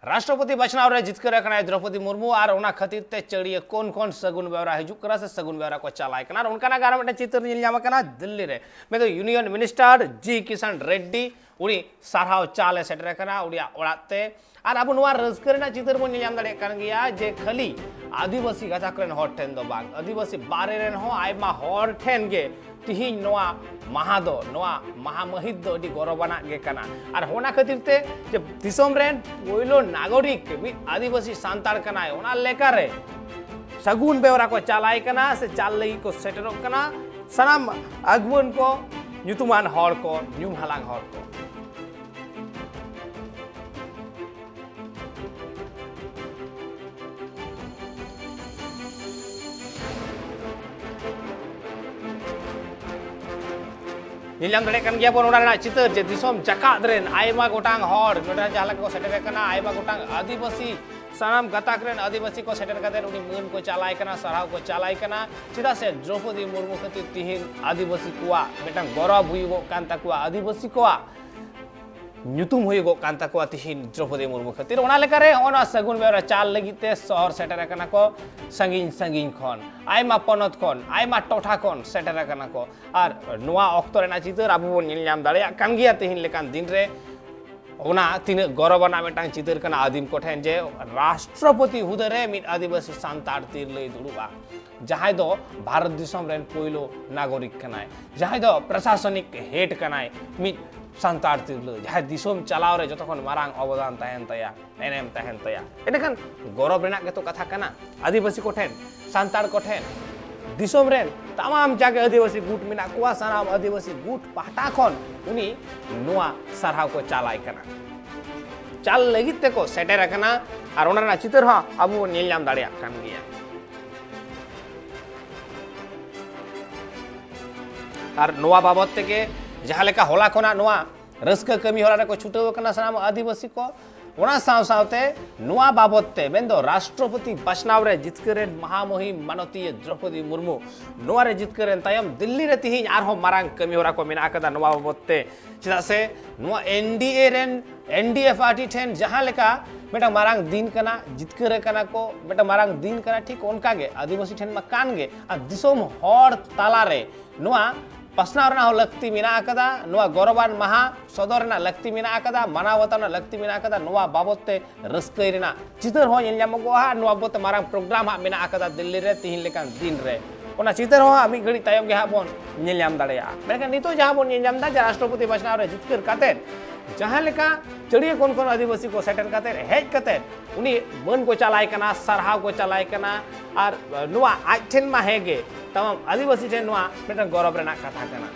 राष्ट्रपति बचनाव रे जितकर रखना द्रौपदी मुर्मू और उना खातिर ते चढ़िए कौन कौन सगुन व्यवहार हिजुक करा से सगुन व्यवहार को चलाए कना उनका ना गारा में चित्र नील जामा कना दिल्ली रे मैं तो यूनियन मिनिस्टर जी किशन रेड्डी उनी साराव चाले सेटर कना उड़िया ओड़ाते और अब नुआ रस्करना चित्र बन नील जाम दड़े गया जे खाली आदिवासी गाथा करन हॉट ठेन दो बाग आदिवासी बारे रेन हो आयमा हॉर ठेन गे तिहिं नोआ महादो नोआ महामहित दो अडी गौरवाना गे कना और होना खातिर ते जे दिसोम रेन पोइलो नागरिक मी आदिवासी सांताड़ कना ओना लेकर रे सगुन बेवरा को चालाय कना से चाल लगी को सेटरो कना सनाम अगवन को युतुमान हॉर को न्यूम हलांग हॉर को नीलम दड़े कन गया बोन चितर जे दिसोम जकात रेन आयमा गोटांग हॉर नोडा जहाला को सेटर कना आयमा गोटांग आदिवासी सनाम गताक रेन आदिवासी को सेटर कते उनी मन को चालाय कना सराव को चालाय कना चिदा से द्रौपदी मुर्मू खातिर तिहिन आदिवासी कुआ बेटांग गौरव हुईगो कान तकुआ आदिवासी कुआ न्यूतुम हुईगो कान तकुआ तिहिन द्रौपदी मुर्मू खातिर ओना लेकारे ओना सगुन बेरा चाल लगिते शहर सेटर कना को संगीन संगीन खन आयमा पनत खन आयमा टोठा खन सेटर कना को और नुआ ऑक्टो रेना चितर आबो बोन नील जाम दाड़े कान गिया तिहिन लेकान दिन रे ओना तीन गौरवना मेटांग चितर कना आदिम कोठेन जे राष्ट्रपति हुदरे मिट आदिवासी सांताड़ तीर लई दुड़ुबा जहां दो भारत दिसम रेन पोइलो नागरिक कनाय जहां दो प्रशासनिक हेड कनाय मिट सांताड़ तीर लई जहां दिसम चलाव रे जतखन मारांग अवदान तहन तया एनएम तहन तया एनखान गौरव रेना के तो कथा कना आदिवासी कोठेन सांताड़ कोठेन दिसोम रेन तमाम जागे आदिवासी गुट मिना कुआ सनाम आदिवासी गुट पाटा खन उनी नुआ सरहाव को चालाय कना चाल लगित ते को सेटर कना और ओना चितर हा अबो नील नाम दाड़िया कान गिया और नुआ बाबत के जहां लेका होला कोना नुआ रस्क कमी होला को छुटो कना सनाम आदिवासी को ओना साव सावते नुआ बाबते मेंदो राष्ट्रपति बचनाव रे जितकरेन महामहिम मानतीय द्रौपदी मुर्मू नुआ रे जितकरेन तायम दिल्ली रे तिहिं आरहो मारांग कमी होरा को मेना कदा नुआ बाबते चिदा से नुआ एनडीए रेन एनडीए पार्टी ठेन जहां लेका बेटा मारांग दिन कना जितकरे कना को बेटा मारांग दिन कना ठीक उनका गे आदिवासी ठेन मकान गे आ दिसोम हॉर ताला रे नुआ पसनावरना हो लगती मिना आकदा नुआ गौरवान महा सदरना लगती मिना आकदा मनावतना लगती मिना आकदा नुआ बाबते रस्कैरना चितर हो येलजामगो हा नुआ बाबते मारांग प्रोग्राम हा मिना आकदा दिल्ली रे तिहिन लेकान दिन रे ओना चितर हो आमी घड़ी तायम गे हा बोन येलजाम दाड़ेया मेका नितो जहां बोन येलजाम दा राष्ट्रपति बचनाव रे जितकर काते जहां लेका चढ़िए कौन कौन आदिवासी को सेटर काते हेज काते उनी मन को चलाय कना सरहाव को चलाय कना और नुआ आठेन मा हेगे तमाम आदिवासी ठेन नुआ मेटा गौरव रेना कथा कना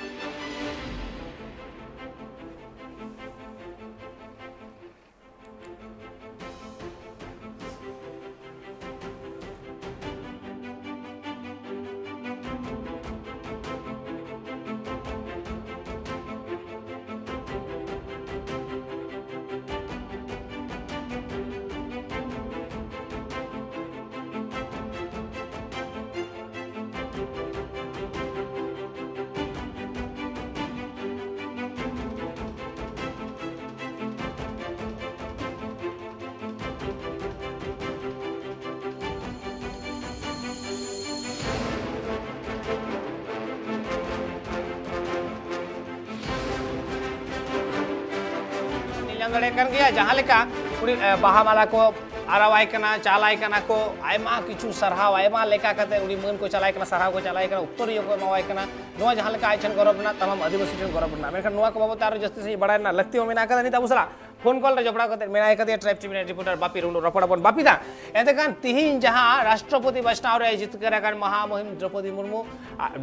कर गया जहां लेका उनी बाहामाला को आरावाय कना चालाय कना को आयमा किछु सरहाव आयमा लेका कते उनी मन को चलाय कना सरहाव को चलाय कना उत्तरियो को मावाय कना नुआ जहां लेका आइछन गौरव ना तमाम आदिवासी ठन गौरव ना मेखन नुआ को बाबत आरो जस्ती से बड़ा ना लगती हो मेना कदा नि ताबुसला फोन कॉल रे जपड़ा कते मेना एकते ट्राइब टीवी रिपोर्टर बापी रुंडो रपड़ा बन बापी दा एतेकान तिहिन जहां राष्ट्रपति बचनाव रे जित करे कान महामहिम द्रौपदी मुर्मू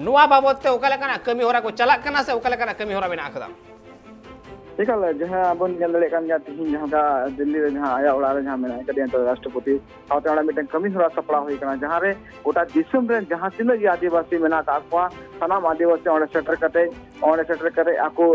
नुआ बाबत ते ओकला कना कमी होरा को चला कना से ओकला कना कमी होरा मेना कदा देखल जहां बन गल कान गया तिहिन जहां दा दिल्ली रे जहां आया ओड़ा रे जहां मेना कदे तो राष्ट्रपति साउते ओड़ा मिटन कमी होरा सपड़ा होई कना जहां रे गोटा दिसम रे जहां तिना आदिवासी मेना ताकवा सनाम आदिवासी ओड़ा सेटर करे आको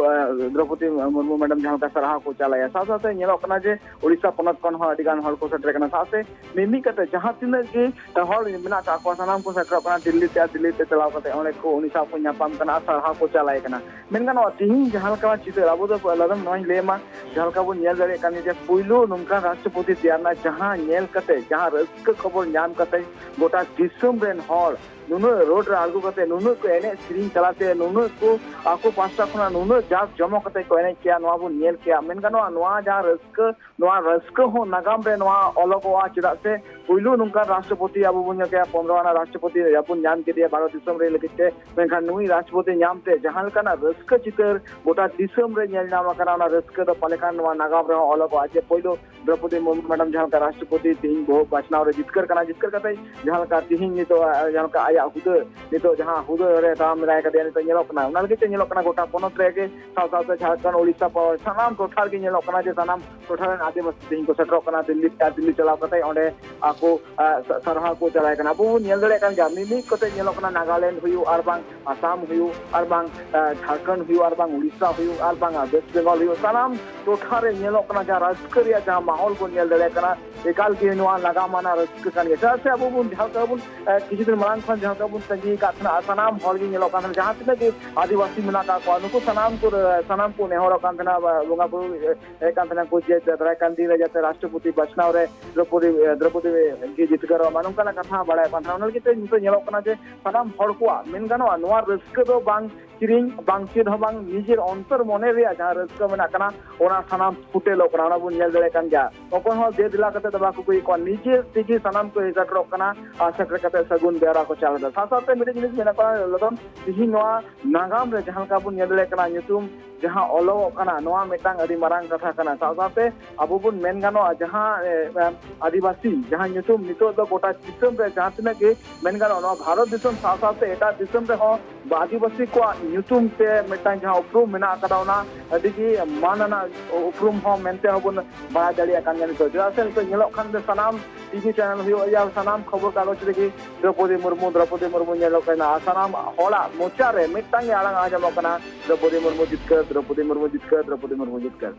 द्रौपदी मुर्मू मैडम जहां का सराहा को चलाया साथ साथ नेलो कना जे ओडिसा पनत कन हो अडिगान हर को सेटर कना साथे मिमी कते जहां तिना के हर मेना ताकवा सनाम को सेटर कना दिल्ली ते चलाव कते ओने को ओडिसा को न्यापाम कना सराहा को चलाय कना मेनगान तिहिन जहां का चित्र अबो मैडम नोई लेमा जहां का बन नेल दरे कानी जे पुइलु नोंका राष्ट्रपति तैयारना जहां नेल कते जहां रस्क खबर नाम कते गोटा दिसम रेन हॉल नुनु रोड रे आगु कते नुनु को एने स्क्रीन चलाते नुनु को आको पास्ता खना नुनु जाक जमो कते को एने किया नवा बु नेल किया मेनगानो नवा जा रस्क हो नागाम रे नवा अलगवा चिदा से पुइलु नुंका राष्ट्रपति अबु बुन के 15 आना राष्ट्रपति यापुन नाम के दिया भारत दिसम रे लगिते मेनखान नुई राष्ट्रपति नामते जहां काना रस्क चितर गोटा दिसम रे नेल नामा काना रस्क द पलेखान नवा नागाम रे अलगवा जे पुइलु द्रौपदी मुर्मू मैडम जहां का राष्ट्रपति तीन बहु बाचनाव रे जितकर कते जहां का तिहिं नितो जहां का आया हुदे नितो जहां हुदे रे ताम राय का नितो नेलोक ना उना लगे नेलोक ना गोटा पोनत रे के साउथ झारखंड ओडिशा पर सनाम टोठार के नेलोक ना जे सनाम टोठार आदिवासी तिहिं को सेटरो कना दिल्ली चलाव कते ओंडे आको सरहा को चलाय कना बु नेल दरे कान जा मिमी कते नेलोक ना नागालैंड हुयु आर बांग आसाम हुयु आर बांग झारखंड हुयु आर बांग ओडिशा हुयु आर बांग वेस्ट बेंगल हुयु सनाम टोठार रे नेलोक ना जा राजकरिया जा माहौल को नेल दरे कना एकाल के नवा लगामाना रस्क कान के से अबु बुन जहां का बुन किछि दिन मांग खन जहां का बुन संगी का सनाम हॉल की नेलो कान जहां तिना के आदिवासी मिना का को सनाम को नेहरो कान तना बोंगा बु कान तना को जे दरा कान दिन रे जाते राष्ट्रपति बचनाव रे द्रौपदी के जितकर मानुम काना कथा बड़ा कान तना के नितो नेलो काना जे सनाम हॉल को मेन गानो नवा रस्क दो बांग किरिंग बांग चिद हबांग निजेर अंतर मने रे जहां रस्क मेना काना ओना सनाम फुटेलो काना ओना बुन नेल दरे कान जा ओकोन हो दे दिला कते दबा को को निजे तिगी सनाम को सेटरो काना सेटर कते सगुन बेरा को चालदा सासाते मिटे जिनिस मेना का लगन तिहि नवा नागाम रे जहां का बुन नेल दरे काना nyutum जहां ओलो काना नवा मेटांग अदि मारांग कथा काना सासाते अबु बुन मेन गानो जहां आदिवासी जहां nyutum नितो दो गोटा दिसम रे जहां तिना के मेन गानो नवा भारत दिसम सासाते एटा दिसम रे हो आदिवासी को nyutum ते मेटांग जहां उपरुम मेना कदा ओना अदि की मानना उपरुम हो मेनते होबन बड़ा दलिया कान गानी तो जरासेल तो नेलो खान दे सनाम टीवी चैनल हुयो या सनाम खबर कागज रे द्रौपदी मुर्मू नेलो काना सनाम होला मोचा रे मेटांग आळांग आजम काना द्रौपदी मुर्मू जितकर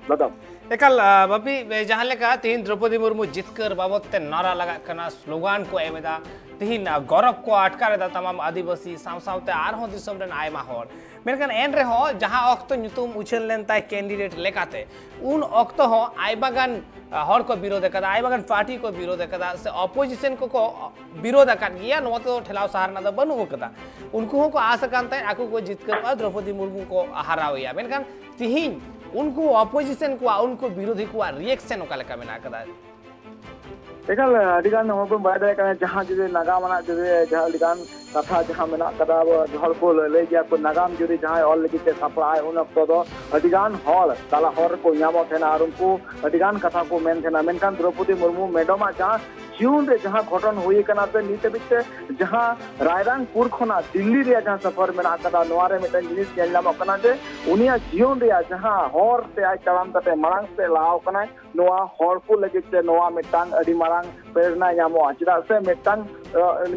बताओ एकल बबी जहां लेका तीन द्रौपदी मुर्मू जितकर बाबत ते नारा लगा कना स्लोगान को एमेदा तीन गौरव को अटका रे तमाम आदिवासी सावसावते आर हो दिसम रेन आयमा हॉर मेनकान एन रे हो जहां अक्तो nyutum उछल लेन ताय कैंडिडेट लेकाते उन अक्तो हो आइबागान हॉर को विरोध कदा आइबागान पार्टी को विरोध कदा से अपोजिशन को विरोध कान गिया नो तो ठेलाव सहारना द बनु कदा उनको को आशा कांता आकु को जितकर द्रौपदी मुर्मू को हरावया मेनकान तिहिन उनको अपोजिशन को उनको विरोधी को रिएक्शन ओका लेका मेना कदा एकाल अडिगान होबन बायदा का जहां जुदे नागामाना जुदे जहां अडिगान कथा जहां मेना कदा हर को ले गया को नागाम जुदे जहां ऑल लगिते सप्लाय उन अक्तो दो अडिगान हॉल ताला हॉर को न्यामो थेना और उनको अडिगान कथा को मेन थेना मेनकान द्रौपदी मुर्मू मैडम जहां जीवन रे जहां घटन हुई कना ते नीते बिते जहां रायरंगपुर खना दिल्ली रे जहां सफर मेना कदा नोआरे मेटन जिनिस केलाम कना जे उनिया जीवन रे जहां हॉर ते आ तलाम कते मांग से लाव कना नोआ हॉर को लगिते नोआ मेटांग अडी मांग प्रेरणा ᱧᱟᱢᱚᱜᱼᱟ ᱪᱮᱫᱟᱜ ᱥᱮ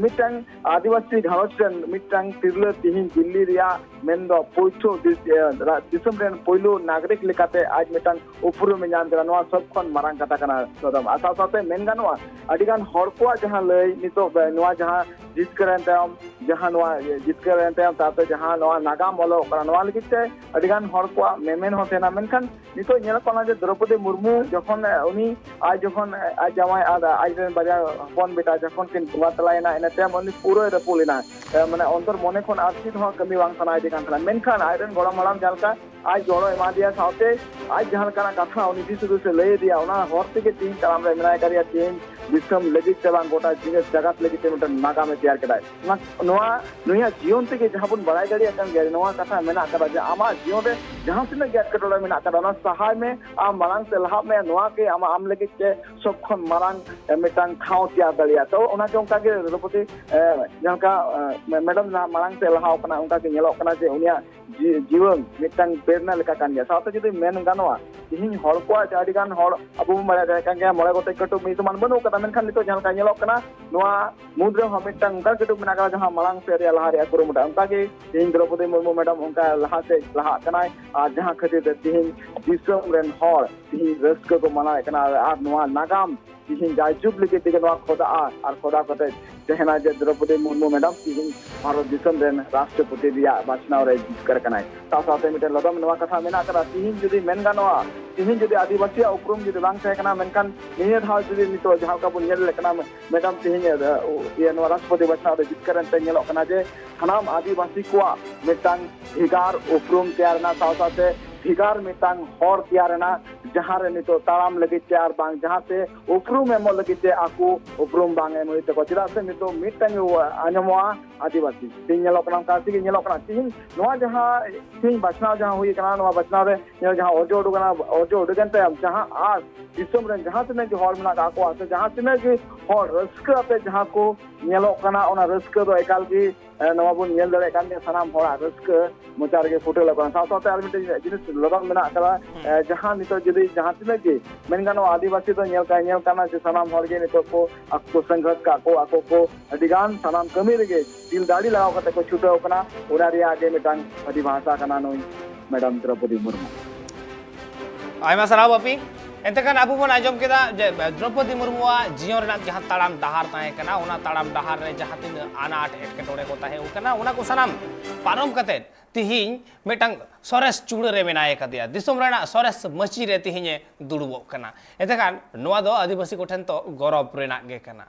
मिटांग आदिवासी घारोज ᱨᱮᱱ मिटांग तिरला तिहिं दिल्ली रिया मेंदो पोइथो दिसम रेन पोइलो नागरिक लेकाते आज मिटांग उपुरुम ᱧᱟᱢ ᱠᱮᱫᱟ नोआ सब खन मारांग कथा कना सदम आसा साथे मेन गानोआ अडिगान हॉर को जहां लय नितो नोआ जहां जितकरन ताम जहां नोआ जितकरन ताम ताते जहां नोआ नागाम ओलो कना नोआ लगिते अडिगान हॉर को मेमेन होतेना मेनखान नितो नेल कोना जे द्रौपदी मुर्मू जखन उनी आज जखन आज जमाय आज रेन बाजा हपन बेटा जखन किन वातलायना एनते मनि पुरो रपुलिना माने अंतर मने खन आरसित हो कमी वांग सनाय दे कान मेनखान आयरन गोड़ा मलाम जालका आज जोड़ो एमा दिया साथे आज जहां काना कथा उनी दिसु से लय दिया उना हॉर्ते के तीन तलाम रे मिनाय करिया तीन दिसम लगी चबान गोटा जिने जगत लगी ते मटन नागा में तैयार कदाय नोआ नोया जीवन ते के जहां बुन बड़ाय गड़िया कान गे नोआ कथा मेना कदा जे आमा जीवन रे जहां से गेट कटोला मेना कदा ना सहाय में आ मारांग से लहा में नोआ के आमा आम लगी के सब खन मारांग मेटांग खाओ त्या दलिया तो ओना के उनका के द्रौपदी जहां का मैडम ना मारांग से लहा कना उनका के नेलो कना जे उनिया जीवन मिटांग प्रेरणा लेका कान गया साथे जदि मेन गानोआ तिहिं हॉल को आडी गान हॉल अबु मरे कान गया मरे गोटे कटु मितमान बनु कदा मेनखान नितो जहां का नेलो कना नोआ मुद्रे हम मिटांग उनका कटु मेना का जहां मालांग से रे लहा रे कुरुमुटा उनका के तिहिं द्रौपदी मुर्मू मैडम उनका लहा से लहा कना आ जहां खतिर तिहिं दिसम रेन हॉल तिहिं रस्क को मना कना आ नोआ नागाम तिहिं जाजुब लगे दिगे नोआ खोदा आर खोदा कते ᱛᱮᱦᱮᱱᱟ ᱡᱮ ᱫᱨᱚᱯᱚᱫᱤ ᱢᱩᱨᱢᱩ ᱢᱮᱰᱟᱢ ᱛᱤᱦᱤᱧ ᱵᱷᱟᱨᱚᱛ ᱫᱤᱥᱚᱢ ᱨᱮᱱ ᱨᱟᱥᱴᱨᱚᱯᱚति ᱨᱮᱭᱟᱜ ᱵᱟᱪᱷᱱᱟᱣ ᱨᱮ ᱡᱤᱛᱠᱟᱹᱨ ᱠᱟᱱᱟᱭ ᱥᱟᱶᱛᱮ ᱢᱤᱫᱴᱮᱱ ᱞᱚᱫᱚᱢ ᱱᱚᱣᱟ ᱠᱟᱛᱷᱟ ᱢᱮᱱᱟᱜ ᱠᱟᱫᱟ ᱛᱤᱦᱤᱧ ᱡᱩᱫᱤ ᱢᱮᱱ ᱜᱟᱱᱚᱜᱼᱟ ᱛᱤᱦᱤᱧ ᱡᱩᱫᱤ ᱟᱹᱫᱤᱵᱟᱹᱥᱤᱭᱟᱜ ᱩᱯᱨᱩᱢ ᱡᱩᱫᱤ ᱵᱟᱝ ᱛᱟᱦᱮᱸ ᱠᱟᱱᱟ ᱢᱮᱱᱠᱷᱟन ᱱᱤᱭᱟᱹ ᱫᱷᱟᱣ ᱡᱩᱫि ᱱᱤᱛᱚᱜ ᱡᱟᱦᱟᱸ ᱞᱮᱠᱟ ᱵᱚᱱ ᱧᱮᱞ ᱞᱮᱠᱟᱱᱟ ᱢᱮᱰᱟᱢ ᱛᱤᱦᱤᱧ ᱱᱚᱣᱟ ᱨᱟᱥᱴᱨᱚᱯᱚति ᱵᱟᱪᱷᱱᱟᱣ ᱨᱮ ᱡᱤᱛᱠᱟᱹᱨᱮᱱᱛᱮ ᱧᱮᱞᱚᱜ ᱠᱟᱱᱟ ᱡᱮ ᱥᱟᱱᱟᱢ ᱟᱹᱫᱤᱵᱟᱹᱥᱤ ᱠᱚᱣᱟᱜ ᱢᱤᱫᱴᱟᱝ ᱵᱷᱮᱜᱟᱨ ᱩᱯᱨᱩᱢ ᱛᱮᱭᱟᱨᱮᱱᱟ ᱥᱟᱶᱛᱮ ᱵᱷᱮᱜᱟर ᱢᱤᱫᱴᱟᱝ ᱦᱚᱨ ᱛᱮᱭᱟᱨᱮᱱᱟ ᱡᱟᱦᱟᱸ ᱨᱮ ᱱᱤᱛᱚᱜ ᱛᱟᱲᱟᱢ ᱞᱟᱹᱜᱤᱫ ᱛᱮ ᱟᱨ ᱵᱟᱝ ᱡᱟᱦᱟᱸ ᱛᱮ ᱩᱯᱨᱩᱢ ᱮᱢᱚᱜ ᱞᱟᱹᱜᱤᱫ ᱛᱮ ᱟᱠᱚ ᱩᱯᱨᱩᱢ ᱵᱟᱝ ᱮᱢ ᱦᱩᱭᱩᱜ ᱛᱟᱠᱚᱣᱟ ᱪᱮᱫᱟᱜ ᱥᱮ ᱱᱤᱛᱚᱜ ᱢᱤᱫᱴᱟᱝ ᱟᱸᱡᱚᱢᱚᱜᱼᱟ ᱟᱹᱫᱤᱵᱟᱹᱥᱤ ᱛᱤᱦᱤᱧ ᱧᱮᱞᱚᱜ ᱠᱟᱱᱟ ᱚᱱᱠᱟ ᱛᱮᱜᱮ ᱧᱮᱞᱚᱜ ᱠᱟᱱᱟ ᱛᱤᱦᱤᱧ ᱱᱚᱣᱟ ᱡᱟᱦᱟᱸ ᱛᱤᱦᱤᱧ ᱵᱟᱪᱷᱱᱟᱣ ᱡᱟᱦᱟᱸ ᱦᱩᱭ ᱠᱟᱱᱟ ᱱᱚᱣᱟ ᱵᱟᱪᱷᱱᱟᱣ ᱨᱮ ᱡᱟᱦᱟᱸ ᱚᱨᱡᱚ ᱩᱰᱩᱠᱮᱱ ᱛᱟᱭᱚᱢ ᱡᱟᱦᱟᱸ ᱟᱨ ᱫᱤᱥᱚᱢ ᱨᱮᱱ ᱡᱟᱦᱟᱸ ᱛᱤᱱᱟᱹᱜ ᱜᱮ ᱦᱚᱲ ᱢᱮᱱᱟᱜ ᱠᱟᱜ ᱠᱚᱣᱟ ᱥᱮ ᱡᱟᱦᱟᱸ ᱛᱤᱱᱟᱹᱜ ᱜᱮ ᱦᱚᱲ ᱨᱟᱹᱥᱠᱟᱹ ᱟᱛᱮ ᱡᱟᱦᱟᱸ ᱠᱚ ᱧᱮᱞᱚᱜ ᱠᱟᱱᱟ ᱚᱱᱟ ᱨᱟᱹᱥᱠᱟᱹ ᱫᱚ ᱮᱠᱟᱞ ᱜᱮ ᱱᱚᱣᱟ ᱵᱚᱱ ᱧᱮᱞ ᱫᱟᱲᱮᱭᱟᱜ ᱠᱟᱱ ᱜᱮᱭᱟ ᱥᱟᱱᱟᱢ ᱦᱚᱲᱟᱜ ᱨᱟᱹᱥᱠᱟᱹ ᱢᱚᱪᱟ ᱨᱮᱜᱮ ᱯᱷᱩᱴᱮᱞᱚᱜ ᱠᱟᱱᱟ ᱥᱟᱶᱛᱮ ᱟᱨ ᱢᱤᱫᱴᱮᱱ ᱡᱤᱱᱤस ᱞᱚᱫᱚᱢ ᱢᱮᱱᱟᱜ ᱠᱟᱫᱟ ᱡᱟᱦᱟᱸ ᱱᱤᱛᱚᱜ ᱡᱩᱫᱤ ᱡᱟᱦᱟᱸ ᱛᱤᱱᱟᱹᱜ ᱜᱮ ᱢᱮᱱ ᱜᱟᱱᱚᱜᱼᱟ ᱟᱹᱫᱤᱵᱟᱹᱥᱤ ᱫᱚ ᱧᱮᱞ ᱠᱟᱱᱟ ᱡᱮ ᱥᱟᱱᱟम ᱦᱚᱲ ᱜᱮ ᱱᱤᱛᱚᱜ ᱠᱚ ᱟᱠᱚ ᱠᱚ ᱥᱚᱝᱜᱷᱟᱛ ᱠᱟᱜ ᱠᱚ ᱟᱠᱚ ᱠᱚ ᱟᱹᱰᱤᱜᱟᱱ ᱥᱟᱱᱟᱢ ᱠᱟᱹᱢᱤ ᱨᱮᱜᱮ ᱫᱤᱞ ᱫᱟᱲᱮ ᱞᱟᱜᱟᱣ ᱠᱟᱛᱮ ᱠᱚ ᱪᱷᱩᱴᱟᱹᱣ ᱠᱟᱱᱟ ᱚᱱᱟ ᱨᱮᱭᱟᱜ ᱜᱮ ᱢᱤᱫᱴᱟᱝ ᱟᱹᱰᱤ ᱵᱷᱟᱥᱟ ᱠᱟᱱᱟ ᱱᱩᱭ ᱢᱮᱰᱟᱢ ᱫᱨᱚᱯᱚᱫᱤ ᱢᱩᱨᱢᱩ आयमा साराव बापी एनतेखान आबो बन आजम केदा जे द्रौपदी मुर्मुआ जीवन रेना जहां ताड़ाम डहार ताहे कना ओना ताड़ाम डहार रे जहां तीन आनाट एटकेटोड़े को ताहे कना ओना को सनाम पारम कते तिहिñ मिटांग सरेस चूड़ रे मेनाय कदिया दिसोम रेना सरेस मची रे तिहिñ दुड़ुबो कना एनतेखान नोआ दो आदिवासी को ठेन तो गौरव रेना गे कना।